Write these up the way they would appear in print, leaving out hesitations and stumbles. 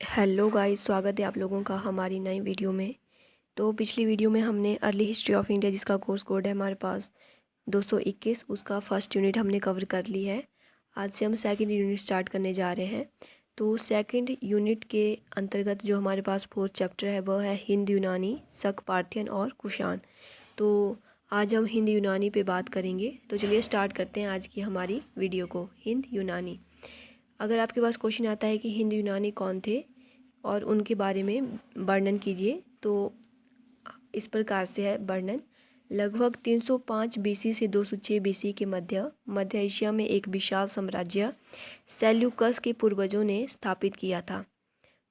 Hello guys, स्वागत है आप लोगों का हमारी नई वीडियो में। तो पिछली वीडियो में हमने अर्ली हिस्ट्री ऑफ इंडिया, जिसका कोर्स कोड है हमारे पास 221, उसका फर्स्ट यूनिट हमने कवर कर ली है। आज से हम सेकंड यूनिट स्टार्ट करने जा रहे हैं। तो सेकंड यूनिट के अंतर्गत जो हमारे पास फोर्थ चैप्टर है वह है हिंद यूनानी, शक, पार्थियन और कुषाण। तो आज हम हिंद यूनानी पे बात करेंगे। तो चलिए स्टार्ट करते हैं आज की हमारी वीडियो को। हिंद यूनानी, अगर आपके पास क्वेश्चन आता है कि हिंद यूनानी कौन थे और उनके बारे में वर्णन कीजिए, तो इस प्रकार से है वर्णन। लगभग 305 बीसी से 206 बीसी के मध्य एशिया में एक विशाल साम्राज्य सेल्यूकस के पूर्वजों ने स्थापित किया था।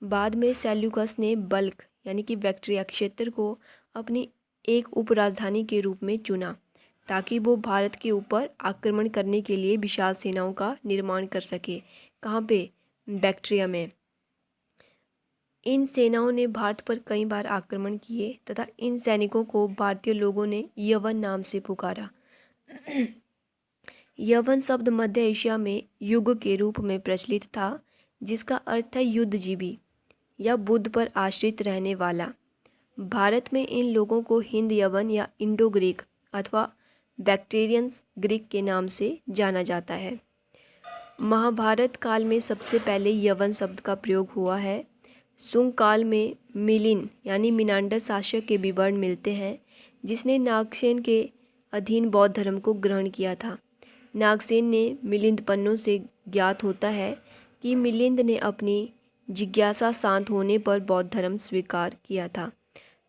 बाद में सेल्यूकस ने बल्ख यानी कि बैक्ट्रिया क्षेत्र को अपनी एक उपराजधानी के रूप में चुना ताकि वो भारत के ऊपर आक्रमण करने के लिए विशाल सेनाओं का निर्माण कर सके। कहाँ पे? बैक्ट्रिया में। इन सेनाओं ने भारत पर कई बार आक्रमण किए तथा इन सैनिकों को भारतीय लोगों ने यवन नाम से पुकारा। यवन शब्द मध्य एशिया में युग के रूप में प्रचलित था, जिसका अर्थ है युद्धजीवी या बुद्ध पर आश्रित रहने वाला। भारत में इन लोगों को हिंद यवन या इंडो ग्रीक अथवा बैक्ट्रियंस ग्रीक के नाम से जाना जाता है। महाभारत काल में सबसे पहले यवन शब्द का प्रयोग हुआ है। शुंग काल में मिलिन यानी मिनांडर शासक के विवरण मिलते हैं, जिसने नागसेन के अधीन बौद्ध धर्म को ग्रहण किया था। नागसेन ने मिलिंद पन्नों से ज्ञात होता है कि मिलिंद ने अपनी जिज्ञासा शांत होने पर बौद्ध धर्म स्वीकार किया था।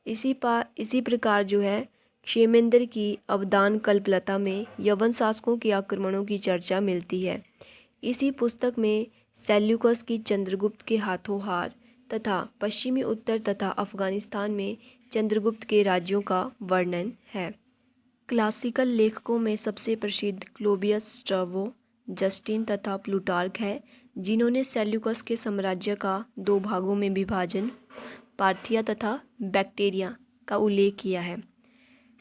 इसी प्रकार जो है क्षेमेंद्र की अवदान कल्पलता में यवन शासकों के आक्रमणों की चर्चा मिलती है। इसी पुस्तक में सेल्यूकस की चंद्रगुप्त के हाथों हार तथा पश्चिमी उत्तर तथा अफगानिस्तान में चंद्रगुप्त के राज्यों का वर्णन है। क्लासिकल लेखकों में सबसे प्रसिद्ध क्लोवियस, स्ट्रैबो, जस्टिन तथा प्लूटार्क है, जिन्होंने सेल्यूकस के साम्राज्य का दो भागों में विभाजन, पार्थिया तथा बैक्टेरिया, का उल्लेख किया है।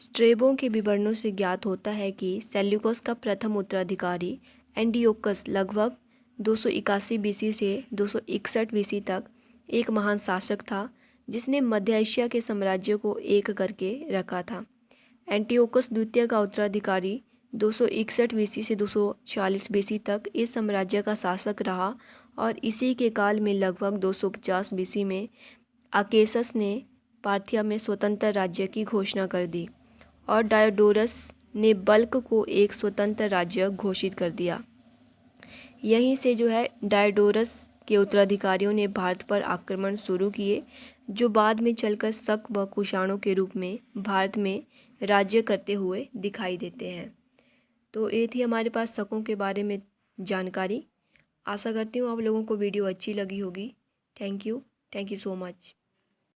स्ट्रेबो के विवरणों से ज्ञात होता है कि सेल्यूकस का प्रथम उत्तराधिकारी एंटियोकस लगभग 281 बीसी से 261 बीसी तक एक महान शासक था, जिसने मध्य एशिया के साम्राज्य को एक करके रखा था। एंटियोकस द्वितीय का उत्तराधिकारी 261 बीसी से 240 बीसी तक इस साम्राज्य का शासक रहा और इसी के काल में लगभग 250 बीसी में आकेसस ने पार्थिया में स्वतंत्र राज्य की घोषणा कर दी और डायोडोरस ने बल्ख को एक स्वतंत्र राज्य घोषित कर दिया। यहीं से जो है डायोडोरस के उत्तराधिकारियों ने भारत पर आक्रमण शुरू किए, जो बाद में चलकर शक व कुषाणों के रूप में भारत में राज्य करते हुए दिखाई देते हैं। तो ये थी हमारे पास शकों के बारे में जानकारी। आशा करती हूँ आप लोगों को वीडियो अच्छी लगी होगी। Thank you so much.